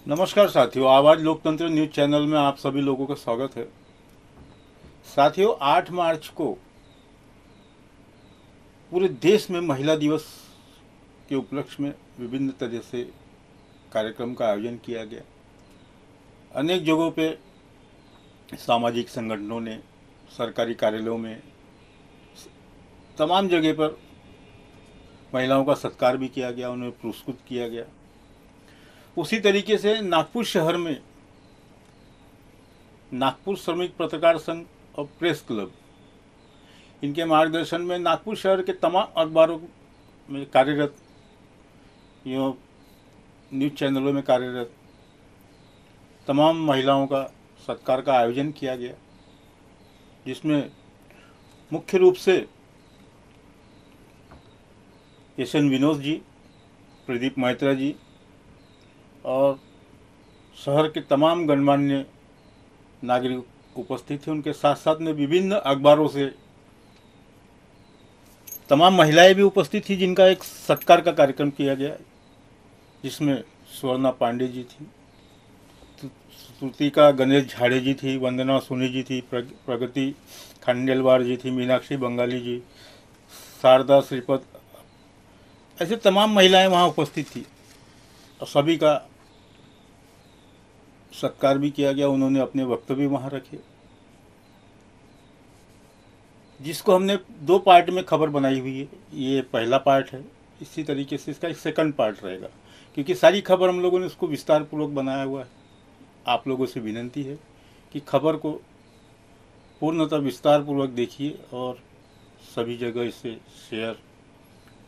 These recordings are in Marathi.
नमस्कार साथियों, आवाज़ लोकतंत्र न्यूज़ चैनल में आप सभी लोगों का स्वागत है। साथियों, 8 मार्च को पूरे देश में महिला दिवस के उपलक्ष्य में विभिन्न तरह से कार्यक्रम का आयोजन किया गया। अनेक जगहों पे सामाजिक संगठनों ने, सरकारी कार्यालयों में, तमाम जगह पर महिलाओं का सत्कार भी किया गया, उन्हें पुरस्कृत किया गया। उसी तरीके से नागपुर शहर में नागपुर श्रमिक पत्रकार संघ और प्रेस क्लब, इनके मार्गदर्शन में नागपुर शहर के तमाम अखबारों में कार्यरत, यूँ न्यूज़ चैनलों में कार्यरत तमाम महिलाओं का सत्कार का आयोजन किया गया, जिसमें मुख्य रूप से एस.एन. विनोद जी, प्रदीप मैत्रा जी और शहर के तमाम गणमान्य नागरिक उपस्थित थे। उनके साथ साथ में विभिन्न अखबारों से तमाम महिलाएं भी उपस्थित थी, जिनका एक सत्कार का कार्यक्रम किया गया, जिसमें स्वर्णा पांडे जी थी, श्रुतिका गणेश झाड़े जी थी, वंदना सोनी जी थी, प्रगति खंडेलवाल जी थी, मीनाक्षी बंगाली जी, शारदा श्रीपद, ऐसे तमाम महिलाएं वहां उपस्थित थी और सभी का सत्कार भी किया गया। उन्होंने अपने वक्तव्य वहां रखे, जिसको हमने 2 पार्ट में खबर बनाई हुई है। ये पहला पार्ट है, इसी तरीके से इसका एक सेकंड पार्ट रहेगा, क्योंकि सारी खबर हम लोगों ने उसको विस्तार पूर्वक बनाया हुआ है। आप लोगों से विनती है कि खबर को पूर्णतः विस्तार पूर्वक देखिए और सभी जगह इसे शेयर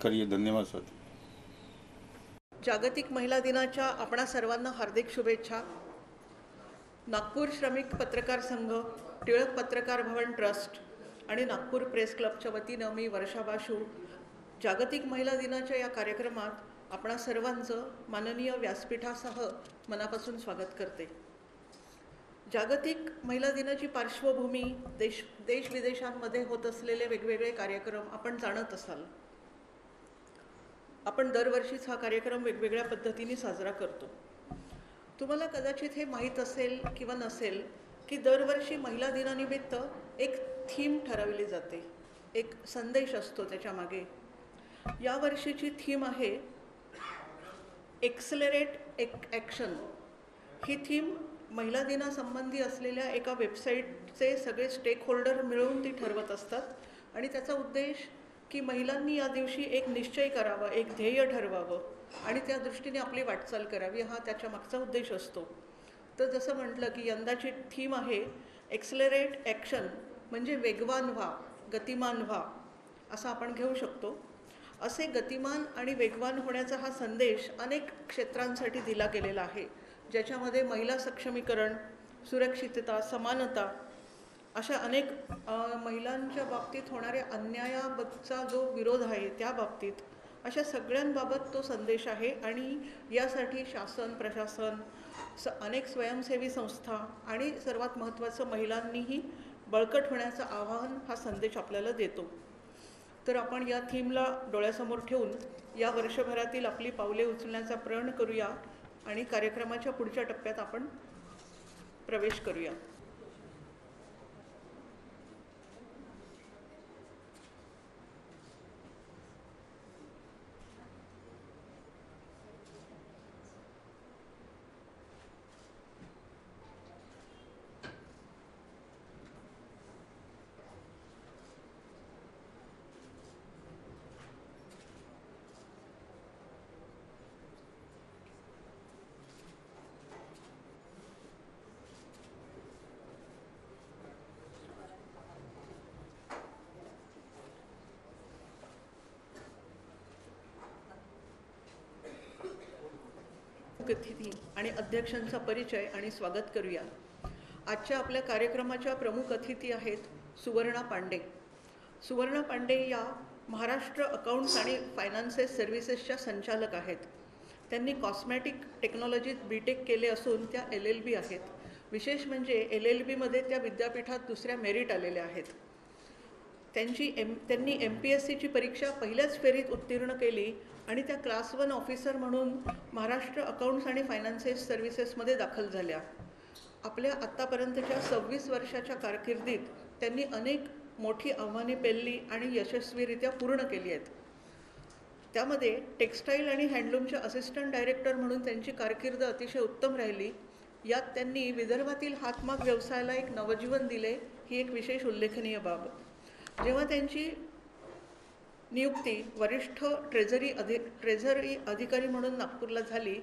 करिए। धन्यवाद साथी। जागतिक महिला दिनाच्या आपणा सर्वांना हार्दिक शुभेच्छा। नागपूर श्रमिक पत्रकार संघ, टिळक पत्रकार भवन ट्रस्ट आणि नागपूर प्रेस क्लबच्या वतीनं मी वर्षा बाशू जागतिक महिला दिनाच्या या कार्यक्रमात आपणा सर्वांचं माननीय व्यासपीठासह मनापासून स्वागत करते। जागतिक महिला दिनाची पार्श्वभूमी देश विदेशांमध्ये होत असलेले वेगवेगळे कार्यक्रम आपण जाणत असाल। आपण दरवर्षीच हा कार्यक्रम वेगवेगळ्या पद्धतीने साजरा करतो। तुम्हाला कदाचित हे माहीत असेल किंवा नसेल की दरवर्षी महिला दिनानिमित्त एक थीम ठरवली जाते, एक संदेश असतो त्याच्या मागे। या वर्षीची थीम आहे एक्सेलरेट ॲक्शन। ही थीम महिला दिनासंबंधी असलेल्या एका वेबसाईटचे सगळे स्टेक होल्डर मिळून ती ठरवत असतात आणि त्याचा उद्देश की महिलांनी या दिवशी एक निश्चय करावा, एक ध्येय ठरवावं आणि त्या दृष्टीने आपली वाटचाल करावी, हा त्याच्या मागचा उद्देश असतो। तर जसं म्हटलं की यंदाची थीम आहे एक्सेलरेट ॲक्शन, म्हणजे वेगवान व्हा, गतिमान व्हा असं आपण घेऊ शकतो। असे गतिमान आणि वेगवान होण्याचा हा संदेश अनेक क्षेत्रांसाठी दिला गेलेला आहे, ज्याच्यामध्ये महिला सक्षमीकरण, सुरक्षितता, समानता अशा अनेक महिलांच्या बाबतीत होणाऱ्या अन्यायाचा जो विरोध आहे त्या बाबतीत अशा सगळ्यांबाबत तो संदेश आहे। आणि यासाठी शासन, प्रशासन, अनेक स्वयंसेवी संस्था आणि सर्वात महत्त्वाचं महिलांनीही बळकट होण्याचं आवाहन हा संदेश आपल्याला देतो। तर आपण या थीमला डोळ्यासमोर ठेवून या वर्षभरातील आपली पावले उचलण्याचा प्रण करूया आणि कार्यक्रमाच्या पुढच्या टप्प्यात आपण प्रवेश करूया। अतिथी आणि अध्यक्षांचा परिचय आणि स्वागत करूया। आजच्या आपल्या कार्यक्रमाच्या प्रमुख अतिथी आहेत सुवर्णा पांडे। सुवर्णा पांडे या महाराष्ट्र अकाउंट्स आणि फायनान्सेस सर्व्हिसेसच्या संचालक आहेत। त्यांनी कॉस्मॅटिक टेक्नॉलॉजीत बीटेक केले असून त्या LLB आहेत। विशेष म्हणजे LLB मध्ये त्या विद्यापीठात दुसऱ्या मेरिट आलेल्या आहेत। त्यांनी MPSCची परीक्षा पहिल्याच फेरीत उत्तीर्ण केली आणि त्या क्लास 1 ऑफिसर म्हणून महाराष्ट्र अकाउंट्स आणि फायनान्सेस सर्व्हिसेसमध्ये दाखल झाल्या. आपल्या आत्तापर्यंतच्या 26 वर्षाच्या कारकिर्दीत त्यांनी अनेक मोठी आव्हाने पेलली आणि यशस्वीरित्या पूर्ण केली आहेत. त्यामध्ये टेक्स्टाईल आणि हँडलूमच्या असिस्टंट डायरेक्टर म्हणून त्यांची कारकीर्द अतिशय उत्तम राहिली. यात त्यांनी विदर्भातील हातमाग व्यवसायाला एक नवजीवन दिले, ही एक विशेष उल्लेखनीय बाब. जेव्हा त्यांची नियुक्ती वरिष्ठ ट्रेझरी अधिकारी म्हणून नागपूरला झाली,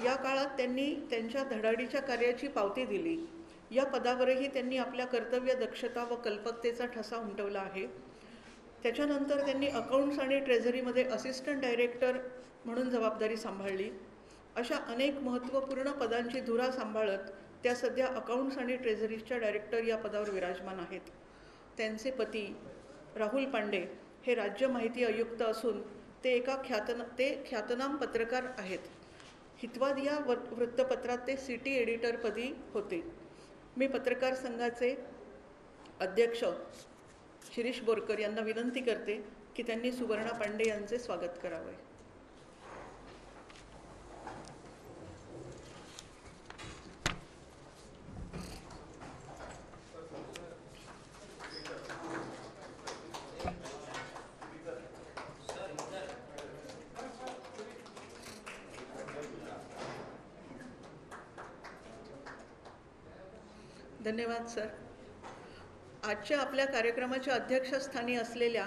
या काळात त्यांनी त्यांच्या धडाडीच्या कार्याची पावती दिली. या पदावरही त्यांनी आपल्या कर्तव्य दक्षता व कल्पकतेचा ठसा उमटवला आहे. त्याच्यानंतर त्यांनी अकाउंट्स आणि ट्रेझरीमध्ये असिस्टंट डायरेक्टर म्हणून जबाबदारी सांभाळली. अशा अनेक महत्त्वपूर्ण पदांची धुरा सांभाळत त्या सध्या अकाउंट्स आणि ट्रेझरीच्या डायरेक्टर या पदावर विराजमान आहेत. त्यांचे पती राहुल पांडे हे राज्य माहिती आयुक्त असून ते ख्यातनाम पत्रकार आहेत. हितवाद या वृत्तपत्रात ते सिटी एडिटरपदी होते. मी पत्रकार संघाचे अध्यक्ष शिरीष बोरकर यांना विनंती करते की त्यांनी सुवर्णा पांडे यांचे स्वागत करावे. धन्यवाद सर. आजच्या आपल्या कार्यक्रमाच्या अध्यक्षस्थानी असलेल्या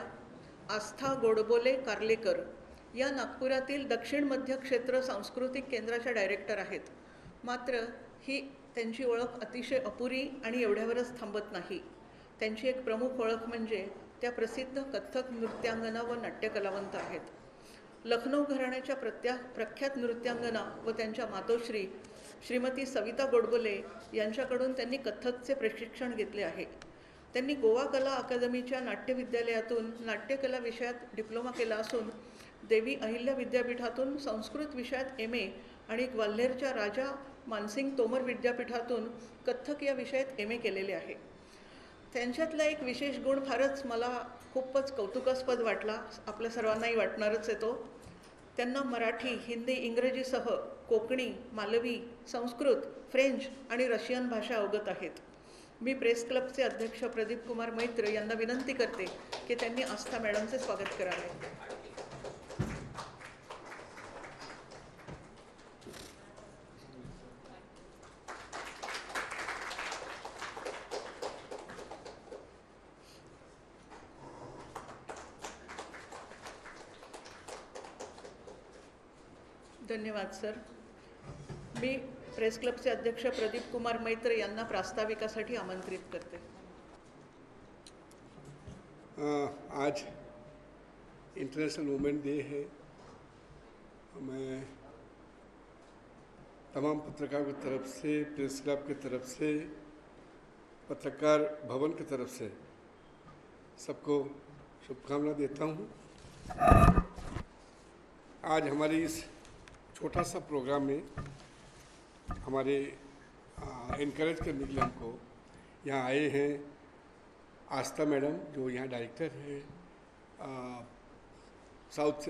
आस्था गोडबोले कार्लेकर या नागपुरातील दक्षिण मध्य क्षेत्र सांस्कृतिक केंद्राच्या डायरेक्टर आहेत. मात्र ही त्यांची ओळख अतिशय अपुरी आणि एवढ्यावरच थांबत नाही. त्यांची एक प्रमुख ओळख म्हणजे त्या प्रसिद्ध कथ्थक नृत्यांगना व नाट्यकलावंत आहेत. लखनौ घराण्याच्या प्रख्यात नृत्यांगना व त्यांच्या मातोश्री श्रीमती सविता गोडबोले यांच्याकडून त्यांनी कथ्थकचे प्रशिक्षण घेतले आहे. त्यांनी गोवा कला अकादमीच्या नाट्य विद्यालयातून नाट्यकला विषयात डिप्लोमा केला असून देवी अहिल्या विद्यापीठातून संस्कृत विषयात MA आणि ग्वाल्हेरच्या राजा मानसिंग तोमर विद्यापीठातून कथ्थक या विषयात MA केलेले आहे. त्यांच्यातला एक विशेष गुण फारच मला खूपच कौतुकास्पद वाटला, आपल्या सर्वांनाही वाटणारच आहे तो. त्यांना मराठी, हिंदी, इंग्रजीसह कोकणी, मालवी, संस्कृत, फ्रेंच आणि रशियन भाषा अवगत आहेत. मी प्रेस क्लबचे अध्यक्ष प्रदीप कुमार मैत्र यांना विनंती करते की त्यांनी आस्था मॅडमचे स्वागत करावे. धन्यवाद सर. मी प्रेस क्लबचे अध्यक्ष प्रदीप कुमार मैत्र यांना प्रास्ताविकासाठी आमंत्रित करते. आज इंटरनेशनल वुमेन डे है. मैं तमाम पत्रकारों की तरफ से, प्रेस क्लब की तरफ से, पत्रकार भवन की तरफ से सबको शुभकामना देता हूँ. आज हमारी इस छोटा सा प्रोग्राम में हमारे इनकरेज करने के लिए हमको यहाँ आए हैं आस्था मैडम, जो यहाँ डायरेक्टर है साउथ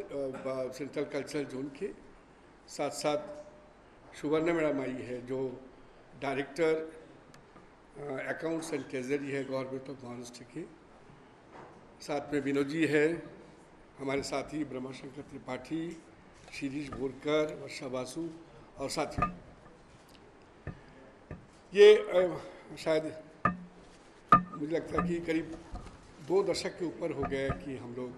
सेंट्रल कल्चरल जोन के. साथ साथ सुवर्णा मैडम आई है, जो डायरेक्टर अकाउंट्स एंड ट्रेजरी है गवर्नमेंट ऑफ महाराष्ट्र के. साथ में विनोद जी है, हमारे साथी ब्रह्माशंकर त्रिपाठी, शिरीष बोरकर, वर्षा बासु और साथियों. ये शायद मुझे लगता है कि करीब 2 दशक के ऊपर हो गया कि हम लोग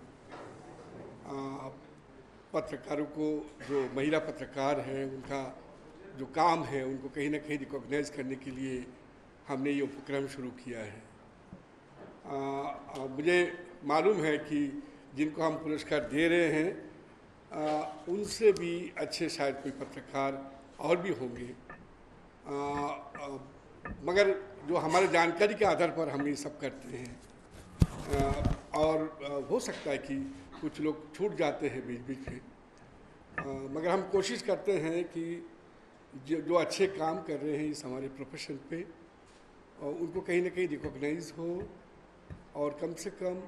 पत्रकारों को, जो महिला पत्रकार हैं, उनका जो काम है उनको कहीं ना कहीं रिकॉग्नाइज करने के लिए हमने ये उपक्रम शुरू किया है. मुझे मालूम है कि जिनको हम पुरस्कार दे रहे हैं उनसे भी अच्छे शायद कोई पत्रकार और भी होंगे, मगर जो हमारे जानकारी के आधार पर हम ये सब करते हैं. और हो सकता है कि कुछ लोग छूट जाते हैं बीच बीच में, मगर हम कोशिश करते हैं कि जो अच्छे काम कर रहे हैं इस हमारे प्रोफेशन पे, उनको कहीं ना कहीं रिकॉग्नाइज हो और कम से कम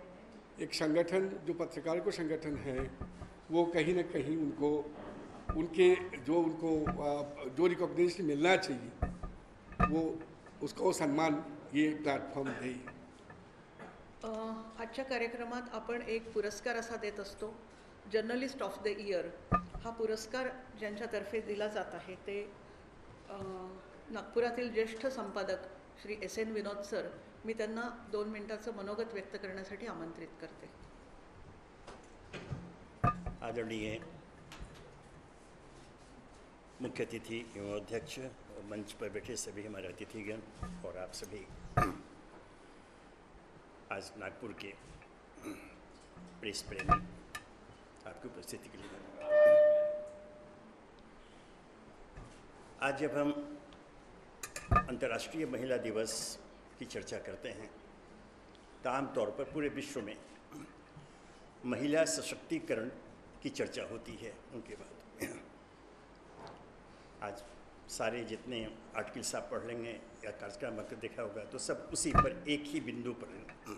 एक संगठन जो पत्रकारों को संगठन है वो कहीं ना कहीं उनको उनके जो रिकॉग्निशन मिलना चाहिए वो उसको सम्मान ये प्लॅटफॉर्म देईल. आजच्या कार्यक्रमात आपण एक पुरस्कार असा देत असतो, जर्नलिस्ट ऑफ द इयर. हा पुरस्कार ज्यांच्यातर्फे दिला जात आहे ते नागपुरातील ज्येष्ठ संपादक श्री एस.एन. विनोद सर. मी त्यांना 2 मिनिटाचं मनोगत व्यक्त करण्यासाठी आमंत्रित करते. आदरणीय मुख्य अतिथि एवं अध्यक्ष, मंच पर बैठे सभी हमारे अतिथिगण और आप सभी आज नागपुर के प्रेस प्रेमी, आपकी उपस्थिति के लिए धन्यवाद. आज जब हम अंतर्राष्ट्रीय महिला दिवस की चर्चा करते हैं तो आमतौर पर पूरे विश्व में महिला सशक्तिकरण की चर्चा होती है. उनके बाद आज सारे जितने आर्टिकल्स आप पढ़ लेंगे या कार्यक्रम अगर देखा होगा तो सब उसी पर एक ही बिंदु पर हैं.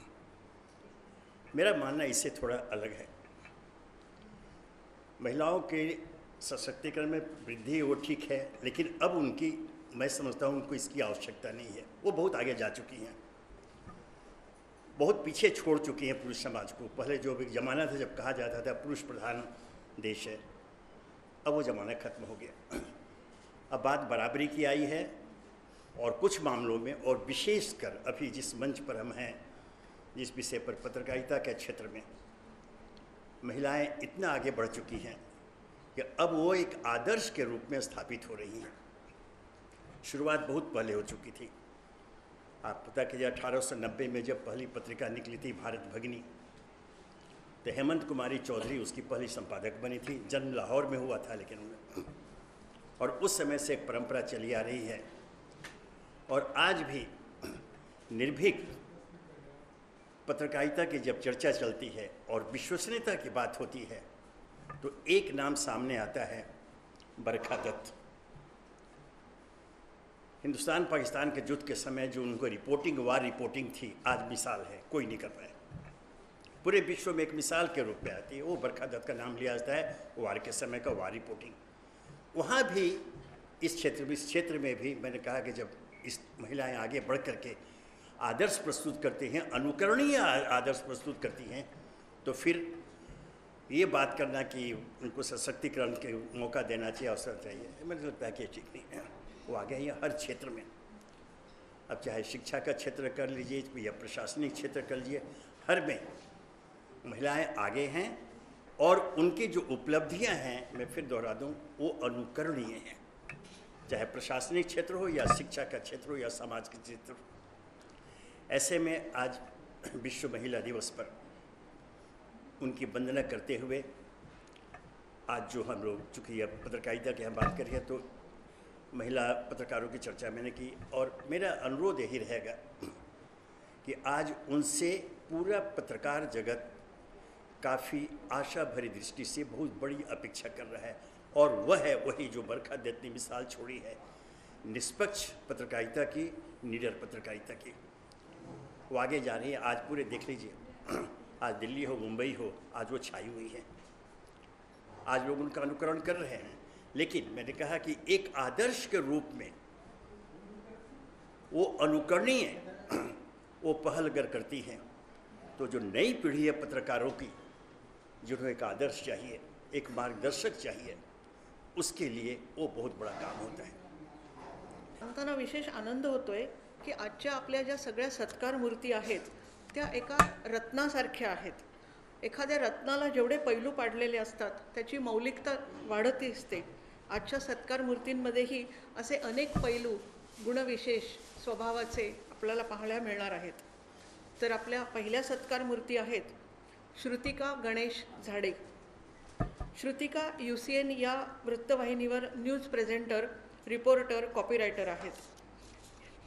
मेरा मानना इससे थोड़ा अलग है. महिलाओं के सशक्तिकरण में वृद्धि वो ठीक है, लेकिन अब उनकी, मैं समझता हूँ उनको इसकी आवश्यकता नहीं है. वो बहुत आगे जा चुकी हैं, बहुत पीछे छोड़ चुकी हैं पुरुष समाज को. पहले जो भी ज़माना था जब कहा जाता था पुरुष प्रधान देश है, अब वो ज़माना खत्म हो गया. अब बात बराबरी की आई है और कुछ मामलों में, और विशेषकर अभी जिस मंच पर हम हैं, जिस विषय पर पत्रकारिता के क्षेत्र में महिलाएं इतना आगे बढ़ चुकी हैं कि अब वो एक आदर्श के रूप में स्थापित हो रही हैं. शुरुआत बहुत पहले हो चुकी थी. आप पता कीजिए 1890 में जब पहली पत्रिका निकली थी भारत भगिनी, तो हेमंत कुमारी चौधरी उसकी पहली संपादक बनी थी. जन्म लाहौर में हुआ था लेकिन और उस समय से एक परंपरा चली आ रही है. और आज भी निर्भीक पत्रकारिता की जब चर्चा चलती है और विश्वसनीयता की बात होती है तो एक नाम सामने आता है, बरखा दत्त. हिंदुस्तान पाकिस्तान के युद्ध के समय जो उनको रिपोर्टिंग, वार रिपोर्टिंग थी, आज मिसाल है, कोई नहीं कर पाया. पूरे विश्व में एक मिसाल के रूप में आती है. वो बरखा दत्त का नाम लिया जाता है, वार के समय का वार रिपोर्टिंग. वहाँ भी इस क्षेत्र में भी मैंने कहा कि जब इस महिलाएं आगे बढ़ करके आदर्श प्रस्तुत करती हैं, अनुकरणीय आदर्श प्रस्तुत करती हैं, तो फिर ये बात करना कि उनको सशक्तिकरण के मौका देना चाहिए, अवसर चाहिए, मुझे लगता है कि ठीक नहीं है. वो आगे हैं हर क्षेत्र में. अब चाहे शिक्षा का क्षेत्र कर लीजिए या प्रशासनिक क्षेत्र कर लीजिए, हर में महिलाएं आगे हैं और उनकी जो उपलब्धियां हैं, मैं फिर दोहरा दूं, वो अनुकरणीय हैं. चाहे प्रशासनिक क्षेत्र हो या शिक्षा का क्षेत्र हो या समाज का क्षेत्र हो. ऐसे में आज विश्व महिला दिवस पर उनकी वंदना करते हुए आज जो हम लोग, चूँकि अब पत्रकारिता की हम बात करें तो महिला पत्रकारों की चर्चा मैंने की, और मेरा अनुरोध यही रहेगा कि आज उनसे पूरा पत्रकार जगत काफ़ी आशा भरी दृष्टि से बहुत बड़ी अपेक्षा कर रहा है. और वह है वही जो बरखा दत्त ने मिसाल छोड़ी है, निष्पक्ष पत्रकारिता की, निडर पत्रकारिता की. वो आगे जा रही है. आज पूरे देख लीजिए, आज दिल्ली हो, मुंबई हो, आज वो छाई हुई है. आज लोग उनका अनुकरण कर रहे हैं. लेकिन मैंने कहा कि एक आदर्श के रूप में वो अनुकरणीय, वो पहल अगर करती हैं तो जो नई पीढ़ी है पत्रकारों की, जिन्हें एक आदर्श चाहिए, एक मार्गदर्शक चाहिए, उसके लिए वो बहुत बड़ा काम होता है. सांगताना विशेष आनंद होतोय की आजच्या आपल्या ज्या सगळ्या सत्कार मूर्ती आहेत त्या एका रत्नासारख्या आहेत. एखाद्या रत्नाला जेवढे पैलू पाडलेले असतात त्याची मौलिकता वाढत असते. आजच्या सत्कार मूर्तींमध्येही असे अनेक पैलू, गुणविशेष स्वभावाचे आपल्याला पाहायला मिळणार आहेत. तर आपल्या पहिल्या सत्कार मूर्ती आहेत श्रुतिका गणेश झाडे. श्रुतिका UCN या वृत्तवाहिनीवर न्यूज प्रेझेंटर, रिपोर्टर, कॉपीरायटर आहेत.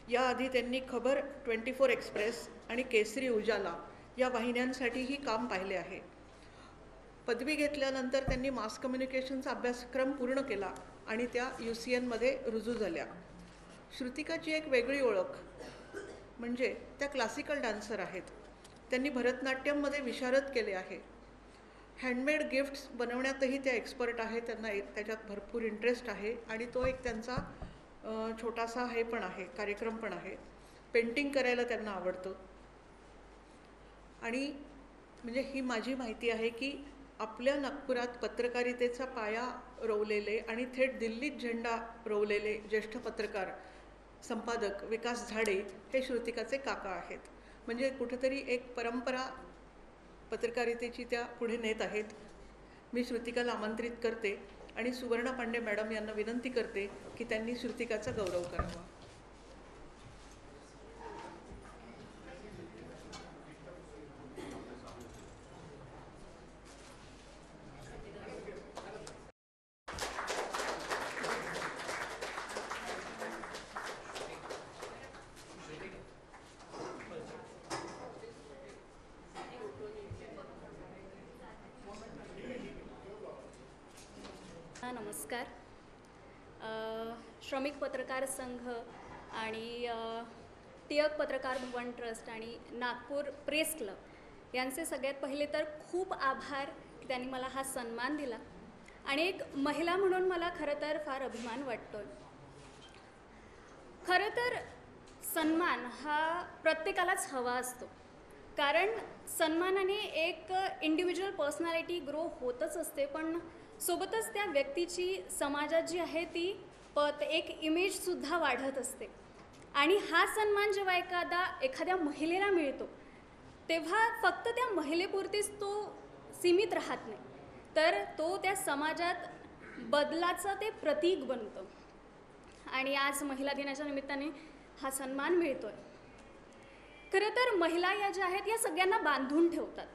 याआधी त्यांनी खबर, 24 एक्सप्रेस आणि केसरी उजाला या वाहिन्यांसाठीही काम पाहिले आहे. पदवी घेतल्यानंतर त्यांनी मास कम्युनिकेशनचा अभ्यासक्रम पूर्ण केला आणि त्या UCNमध्ये रुजू झाल्या. श्रुतिकाची एक वेगळी ओळख म्हणजे त्या क्लासिकल डान्सर आहेत. त्यांनी भरतनाट्यममध्ये विशारद केले आहे. हँडमेड गिफ्ट्स बनवण्यातही त्या एक्सपर्ट आहे. त्यांना त्याच्यात भरपूर इंटरेस्ट आहे आणि तो एक त्यांचा छोटासा हे पण आहे, कार्यक्रम पण आहे. पेंटिंग करायला त्यांना आवडतं. आणि म्हणजे ही माझी माहिती आहे की आपल्या नागपुरात पत्रकारितेचा पाया रोवलेले आणि थेट दिल्लीत झेंडा रोवलेले ज्येष्ठ पत्रकार संपादक विकास झाडे हे श्रुतिकाचे काका आहेत. म्हणजे कुठेतरी एक परंपरा पत्रकारितेची त्या पुढे नेत आहेत. मी श्रुतिकाला आमंत्रित करते आणि सुवर्णा पांडे मॅडम यांना विनंती करते की त्यांनी श्रुतिकाचा गौरव करावा. नमस्कार. श्रमिक पत्रकार संघ आणि टिळक पत्रकार भवन ट्रस्ट आणि नागपूर प्रेस क्लब यांचे सगळ्यात पहिले तर खूप आभार की त्यांनी मला हा सन्मान दिला आणि एक महिला म्हणून मला खरं तर फार अभिमान वाटतो. खरं तर सन्मान हा प्रत्येकालाच हवा असतो, कारण सन्मानाने एक इंडिव्हिज्युअल पर्सनॅलिटी ग्रो होतच असते, पण सोबतच त्या व्यक्तीची समाजात जी आहे ती एक इमेजसुद्धा वाढत असते. आणि हा सन्मान जेव्हा एखाद्या महिलेला मिळतो तेव्हा फक्त त्या महिलेपुरतीच तो सीमित राहत नाही, तर तो त्या समाजात बदलाचं ते प्रतीक बनतं. आणि आज महिला दिनाच्या निमित्ताने हा सन्मान मिळतो आहे. खरं तर महिला या ज्या आहेत या सगळ्यांना बांधून ठेवतात.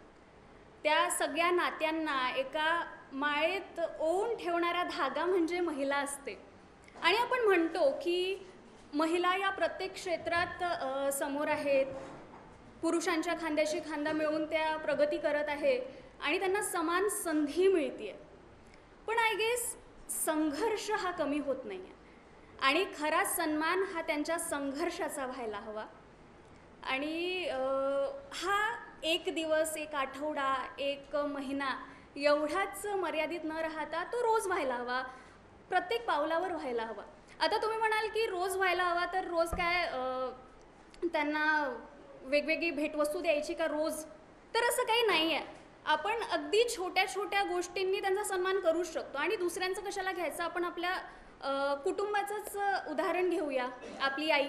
त्या सगळ्या नात्यांना एका माळेत ओवून ठेवणारा धागा म्हणजे महिला असते. आणि आपण म्हणतो की महिला या प्रत्येक क्षेत्रात समोर आहेत, पुरुषांच्या खांद्याशी खांदा मिळवून त्या प्रगती करत आहे आणि त्यांना समान संधी मिळते. पण आय गेस संघर्ष हा कमी होत नाही आहे आणि खरा सन्मान हा त्यांच्या संघर्षाचा व्हायला हवा. आणि हा एक दिवस, एक आठवडा, एक महिना एवढाच मर्यादित न राहता तो रोज व्हायला हवा, प्रत्येक पावलावर व्हायला हवा. आता तुम्ही म्हणाल की रोज व्हायला हवा, तर रोज काय त्यांना वेगवेगळी भेटवस्तू द्यायची का रोज? तर असं काही नाही आहे. आपण अगदी छोट्या छोट्या गोष्टींनी त्यांचा सन्मान करू शकतो. आणि दुसऱ्यांचं कशाला घ्यायचं, आपण आपल्या कुटुंबाचंच उदाहरण घेऊया. आपली आई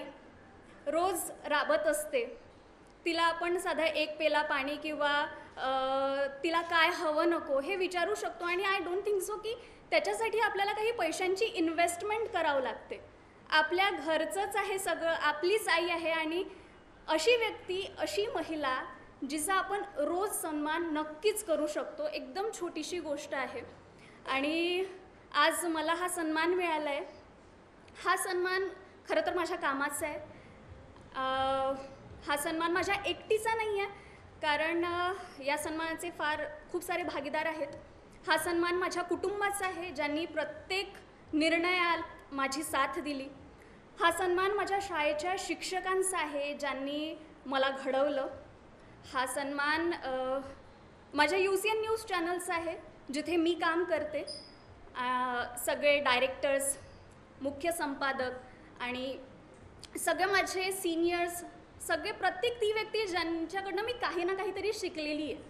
रोज राबत असते, तिला आपण साधा एक पेला पाणी किंवा तिला काय हवं नको हे विचारू शकतो. आणि आय डोंट थिंक सो की त्याच्यासाठी आपल्याला काही पैशांची इन्व्हेस्टमेंट करावं लागते. आपल्या घरचंच आहे सगळं, आपलीच आई आहे. आणि अशी व्यक्ती, अशी महिला जिचा आपण रोज सन्मान नक्कीच करू शकतो. एकदम छोटीशी गोष्ट आहे आणि आज मला हा सन्मान मिळाला आहे. हा सन्मान खरं तर माझ्या कामाचा आहे. हा सन्मान माझ्या एकटीचा नाही आहे, कारण या सन्मानाचे खूप सारे भागीदार आहेत. हा सन्मान माझ्या कुटुंबाचा आहे, ज्यांनी प्रत्येक निर्णयात माझी साथ दिली. हा सन्मान माझ्या शाळेच्या शिक्षकांचा आहे, ज्यांनी मला घडवलं. हा सन्मान माझ्या UCN न्यूज चॅनलचा आहे, जिथे मी काम करते. सगळे डायरेक्टर्स, मुख्य संपादक आणि सगळे माझे सिनियर्स, सगळे प्रत्येक ती व्यक्ती ज्यांच्याकडनं मी काही ना काहीतरी शिकलेली आहे.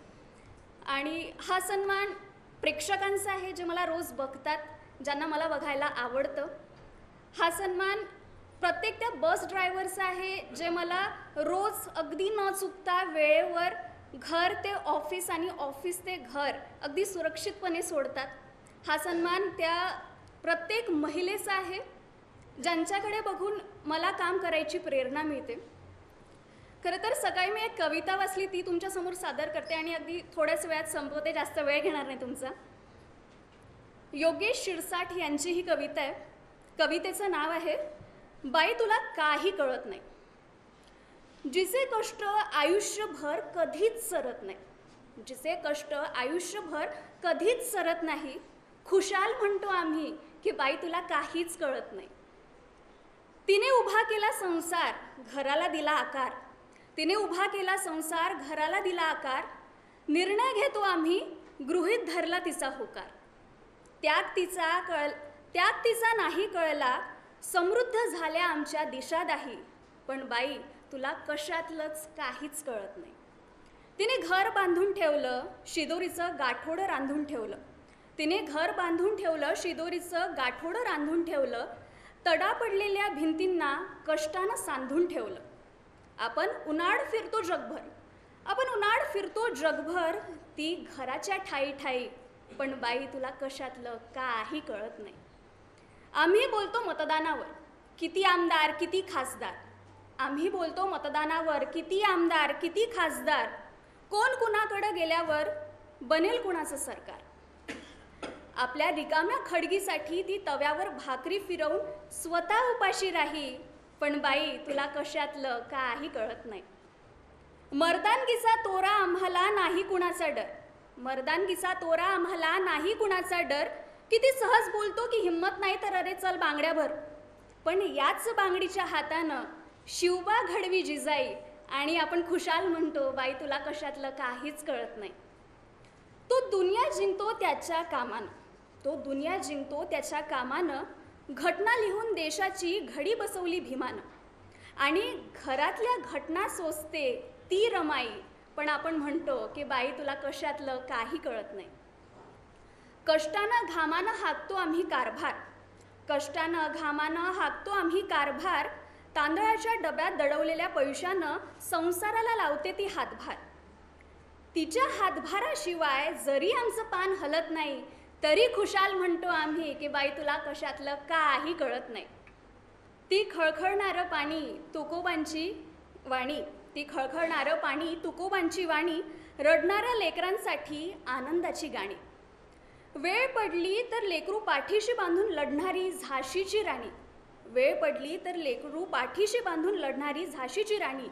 आणि हा सन्मान प्रेक्षकांचा आहे, जे मला रोज बघतात, ज्यांना मला बघायला आवडतं. हा सन्मान प्रत्येक त्या बस ड्रायव्हरचा आहे, जे मला रोज अगदी न चुकता वेळेवर घर ते ऑफिस आणि ऑफिस ते घर अगदी सुरक्षितपणे सोडतात. हा सन्मान त्या प्रत्येक महिलेचा आहे, ज्यांच्याकडे बघून मला काम करायची प्रेरणा मिळते. खरं तर सकाळी मी एक कविता वाचली, ती तुमच्यासमोर सादर करते आणि अगदी थोड्याच वेळात संपवते, जास्त वेळ घेणार नाही तुमचा. योगेश शिरसाट यांची ही कविता आहे. कवितेचं नाव आहे बाई तुला काही कळत नाही. जिचे कष्ट आयुष्यभर कधीच सरत नाही, जिचे कष्ट आयुष्यभर कधीच सरत नाही, खुशाल म्हणतो आम्ही की बाई तुला काहीच कळत नाही. तिने उभा केला संसार, घराला दिला आकार, तिने उभा केला संसार, घराला दिला आकार. निर्णय घेतो आम्ही, गृहीत धरला तिचा होकार. त्याग तिचा नाही कळला, समृद्ध झाल्या आमच्या दिशादाही. पण बाई तुला कशातलंच काहीच कळत नाही. तिने घर बांधून ठेवलं, शिदोरीचं गाठोडं रांधून ठेवलं. तिने घर बांधून ठेवलं, शिदोरीचं गाठोडं रांधून ठेवलं. तडा पडलेल्या भिंतींना कष्टानं सांधून ठेवलं. आपण उन्हाळ फिरतो जगभर, ती घराच्या ठाई ठाई. पण बाई तुला कशातलं काही कळत नाही. आम्ही बोलतो मतदानावर, किती आमदार किती खासदार. आम्ही बोलतो मतदानावर, किती आमदार किती खासदार. कोण कुणाकडं गेल्यावर बनेल कुणाचं सरकार. आपल्या रिकाम्या खडगीसाठी ती तव्यावर भाकरी फिरवून स्वतः उपाशी राही. पण बाई तुला कशातलं काही कळत नाही. मर्दानगीचा तोरा आम्हाला नाही कुणाचा डर. मर्दानगीचा तोरा आम्हाला नाही कुणाचा डर. किती सहज बोलतो की हिम्मत नाही तर अरे चल बांगड्याभर. पण याच बांगडीच्या हातानं शिवबा घडवी जिजाई आणि आपण खुशाल म्हणतो बाई तुला कशातलं काहीच कळत नाही. तो दुनिया जिंकतो त्याच्या कामानं. घटना लिहून देशाची घडी बसवली भीमानं. आणि घरातल्या घटना सोसते ती रमाई. पण आपण म्हणतो की बाई तुला कशातलं काही कळत नाही. कष्टानं घामानं हाकतो आम्ही कारभार. तांदळाच्या डब्यात दडवलेल्या पैशानं संसाराला लावते ती हातभार. तिच्या हातभाराशिवाय जरी आमचं पान हलत नाही, तरी खुशाल म्हणतो आम्ही की बाई तुला कशातलं काही कळत नाही. ती खळखळणारं पाणी तुकोबांची वाणी. रडणाऱ्या लेकरांसाठी आनंदाची गाणी. वेळ पडली तर लेकरू पाठीशी बांधून लढणारी झाशीची राणी.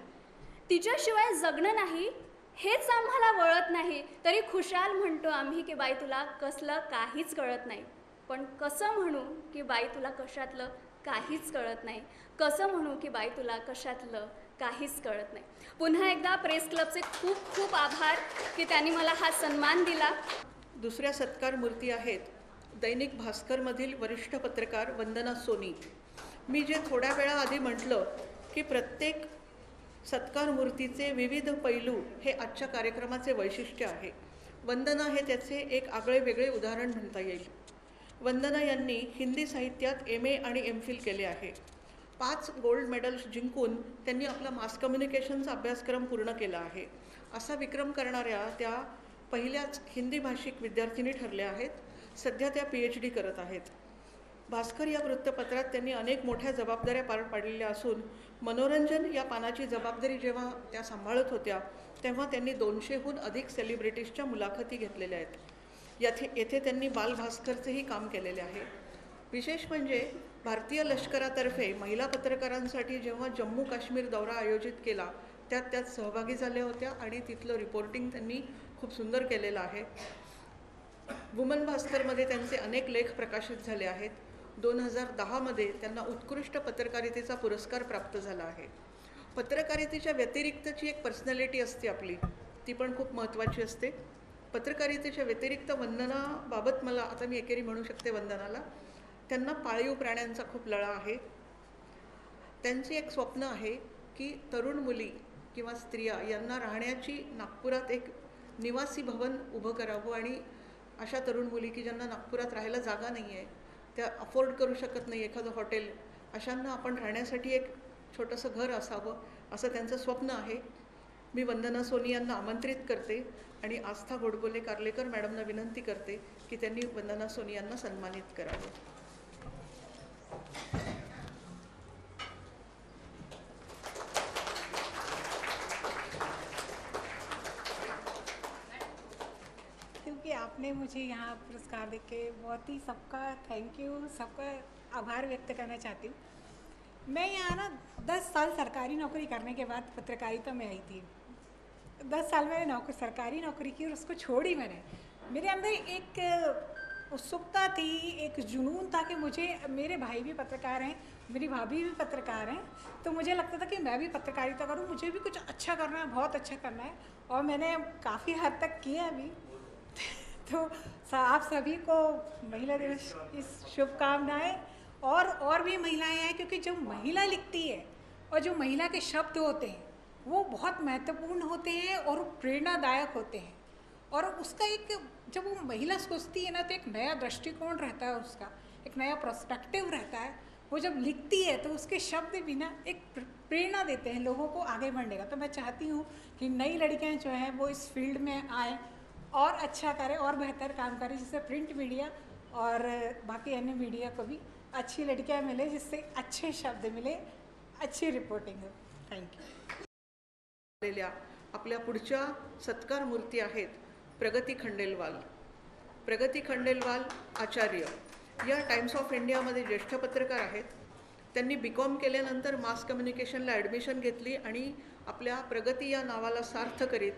तिच्याशिवाय जगणं नाही हेच आम्हाला वळत नाही, तरी खुशाल म्हणतो आम्ही की बाई तुला कसलं काहीच कळत नाही. पण कसं म्हणू की बाई तुला कशातलं काहीच कळत नाही. पुन्हा एकदा प्रेस क्लबचे खूप खूप आभार की त्यांनी मला हा सन्मान दिला. दुसऱ्या सत्कार मूर्ती आहेत दैनिक भास्करमधील वरिष्ठ पत्रकार वंदना सोनी. मी जे थोड्या वेळाआधी म्हटलं की प्रत्येक सत्कार मूर्तीचे विविध पैलू हे आजच्या कार्यक्रमाचे वैशिष्ट्य आहे. वंदना हे त्याचे एक आगळे वेगळे उदाहरण म्हणता येईल. वंदना यांनी हिंदी साहित्यात MA आणि MPhil केले आहे. 5 गोल्ड मेडल्स जिंकून त्यांनी आपला मास कम्युनिकेशनचा अभ्यासक्रम पूर्ण केला आहे. असा विक्रम करणाऱ्या त्या पहिल्याच हिंदी भाषिक विद्यार्थिनी ठरल्या आहेत. सध्या त्या PhD करत आहेत. भास्कर या वृत्तपत्रात त्यांनी अनेक मोठ्या जबाबदाऱ्या पार पाडलेल्या असून मनोरंजन या पानाची जबाबदारी जेव्हा त्या सांभाळत होत्या तेव्हा त्यांनी 200हून अधिक सेलिब्रिटीजच्या मुलाखती घेतलेल्या आहेत. येथे त्यांनी बाल भास्करचेही काम केलेले आहे. विशेष म्हणजे भारतीय लष्करातर्फे महिला पत्रकारांसाठी जेव्हा जम्मू काश्मीर दौरा आयोजित केला त्यात सहभागी झाल्या होत्या आणि तिथलं रिपोर्टिंग त्यांनी खूप सुंदर केलेलं आहे. वुमन भास्करमध्ये त्यांचे अनेक लेख प्रकाशित झाले आहेत. 2010मध्ये त्यांना उत्कृष्ट पत्रकारितेचा पुरस्कार प्राप्त झाला आहे. पत्रकारितेच्या व्यतिरिक्तची एक पर्सनॅलिटी असते आपली, ती पण खूप महत्त्वाची असते. पत्रकारितेच्या व्यतिरिक्त वंदनाबाबत मला आता मी एकेरी म्हणू शकते वंदनाला, त्यांना पाळीव प्राण्यांचा खूप लळा आहे. त्यांचे एक स्वप्न आहे की तरुण मुली किंवा स्त्रिया यांना राहण्याची नागपुरात एक निवासी भवन उभं करावं आणि अशा तरुण मुली की ज्यांना नागपुरात राहायला जागा नाही आहे, त्या अफोर्ड करू शकत नाही एखादं हॉटेल, अशांना आपण राहण्यासाठी एक छोटंसं घर असावं असं त्यांचं स्वप्न आहे. मी वंदना सोनी यांना आमंत्रित करते आणि आस्था गोडबोले कार्लेकर मॅडमना विनंती करते की त्यांनी वंदना सोनी यांना सन्मानित करावं. क्योंकि आपने मुझे यहाँ पुरस्कार देके बहुत ही सबका थैंक यू, सबका आभार व्यक्त करना चाहती हूँ. मैं यहाँ ना 10 साल सरकारी नौकरी करने के बाद पत्रकारिता में आई थी. 10 साल मैंने सरकारी नौकरी की और उसको छोड़ी मैंने. मेरे अंदर एक उत्सुकता थी, एक जुनून था कि मुझे, मेरे भाई भी पत्रकार हैं, मेरी भाभी भी पत्रकार हैं, तो मुझे लगता था कि मैं भी पत्रकारिता करूं, मुझे भी कुछ अच्छा करना है, बहुत अच्छा करना है, और मैंने काफ़ी हद तक किया अभी। तो आप सभी को महिला दिवस की शुभकामनाएं। और भी महिलाएं हैं, क्योंकि जो महिला लिखती है और जो महिला के शब्द होते हैं वो बहुत महत्वपूर्ण होते हैं और प्रेरणादायक होते हैं, और उसका एक, जब वो महिला सोचती है ना, तो एक नया दृष्टिकोण रहता है, उसका एक नया पर्सपेक्टिव रहता है। वो जब लिखती है तो उसके शब्द भी ना एक प्रेरणा देते हैं लोगों को आगे बढ़ने का। तो मैं चाहती हूँ कि नई लड़कियाँ जो हैं वो इस फील्ड में आएँ और अच्छा करें और बेहतर काम करें, जिससे प्रिंट मीडिया और बाकी अन्य मीडिया को भी अच्छी लड़कियाँ मिले, जिससे अच्छे शब्द मिले, अच्छी रिपोर्टिंग हो। Thank you. आपल्या पुढच्या सत्कार मूर्ती आहेत प्रगती खंडेलवाल. प्रगती खंडेलवाल आचार्य या टाइम्स ऑफ इंडियामध्ये ज्येष्ठ पत्रकार आहेत. त्यांनी BCom केल्यानंतर मास कम्युनिकेशनला ॲडमिशन घेतली आणि आपल्या प्रगती या नावाला सार्थ करीत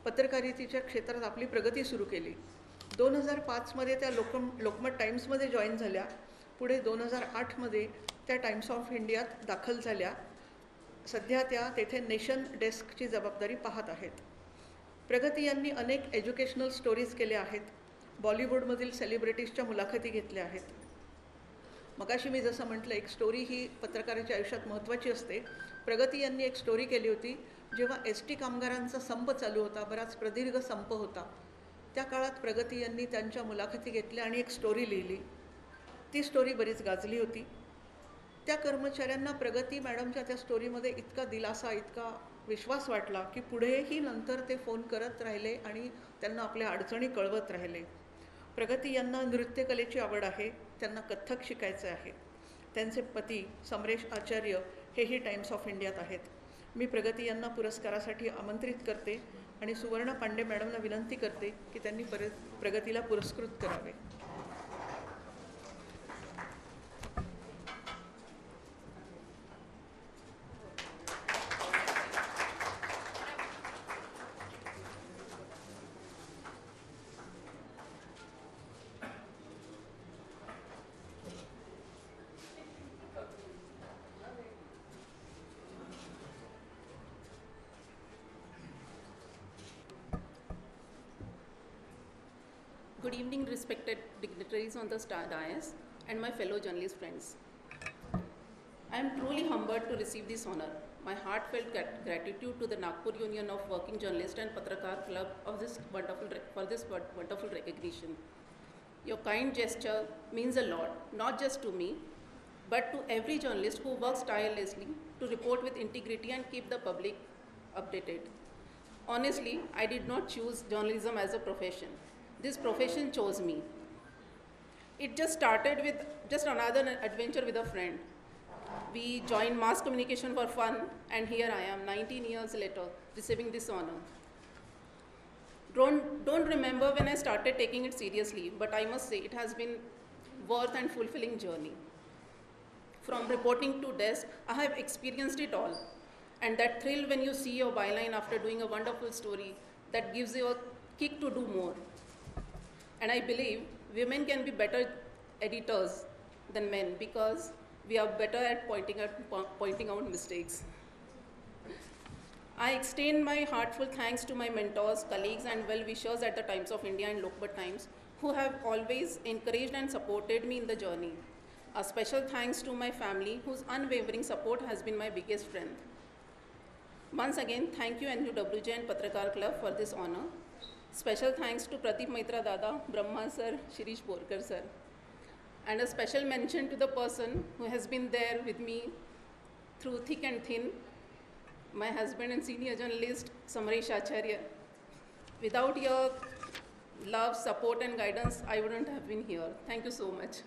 पत्रकारितेच्या क्षेत्रात आपली प्रगती सुरू केली. 2005मध्ये त्या लोकमत टाइम्समध्ये जॉईन झाल्या. पुढे 2008मध्ये त्या टाइम्स ऑफ इंडियात दाखल झाल्या. सध्या त्या तेथे नेशन डेस्कची जबाबदारी पाहत आहेत. प्रगती यांनी अनेक एज्युकेशनल स्टोरीज केल्या आहेत. बॉलिवूडमधील सेलिब्रिटीजच्या मुलाखती घेतल्या आहेत. मगाशी मी जसं म्हटलं, एक स्टोरी ही पत्रकाराच्या आयुष्यात महत्त्वाची असते. प्रगती यांनी एक स्टोरी केली होती जेव्हा ST कामगारांचा संप चालू होता, बराच प्रदीर्घ संप होता. त्या काळात प्रगती यांनी त्यांच्या मुलाखती घेतल्या आणि एक स्टोरी लिहिली. ती स्टोरी बरीच गाजली होती. त्या कर्मचाऱ्यांना प्रगती मॅडमच्या त्या स्टोरीमध्ये इतका दिलासा, इतका विश्वास वाटला की पुढेही नंतर ते फोन करत राहिले आणि त्यांना आपल्या अडचणी कळवत राहिले. प्रगती यांना नृत्यकलेची आवड आहे. त्यांना कथ्थक शिकायचं आहे. त्यांचे पती समरेश आचार्य हेही टाइम्स ऑफ इंडियात आहेत. मी प्रगती यांना पुरस्कारासाठी आमंत्रित करते आणि सुवर्ण पांडे मॅडमना विनंती करते की त्यांनी प्रगतीला पुरस्कृत करावे. Good evening, respected dignitaries on the dais and my fellow journalist friends. I am truly humbled to receive this honor. My heartfelt gratitude to the Nagpur Union of Working Journalists and Patrakar Club for this wonderful recognition. Your kind gesture means a lot, not just to me, but to every journalist who works tirelessly to report with integrity and keep the public updated. Honestly, I did not choose journalism as a profession. This profession chose me. It just started with just another adventure with a friend. We joined mass communication for fun, and here I am 19 years later receiving this honor. Don't remember when I started taking it seriously, but I must say it has been worth and fulfilling journey. From reporting to desk, I have experienced it all. And that thrill when you see your byline after doing a wonderful story, that gives you a kick to do more. And I believe women can be better editors than men because we are better at pointing out mistakes. I extend my heartfelt thanks to my mentors, colleagues, and well-wishers at the Times of India and Lokmat Times who have always encouraged and supported me in the journey. A special thanks to my family whose unwavering support has been my biggest strength. Once again, thank you NUWJ and Patrakar Club for this honor. Special thanks to Pradeep Maitra Dada, Brahma Sir, Shirish Borkar Sir. And a special mention to the person who has been there with me through thick and thin, my husband and senior journalist, Samresh Acharya. Without your love, support and guidance, I wouldn't have been here. Thank you so much.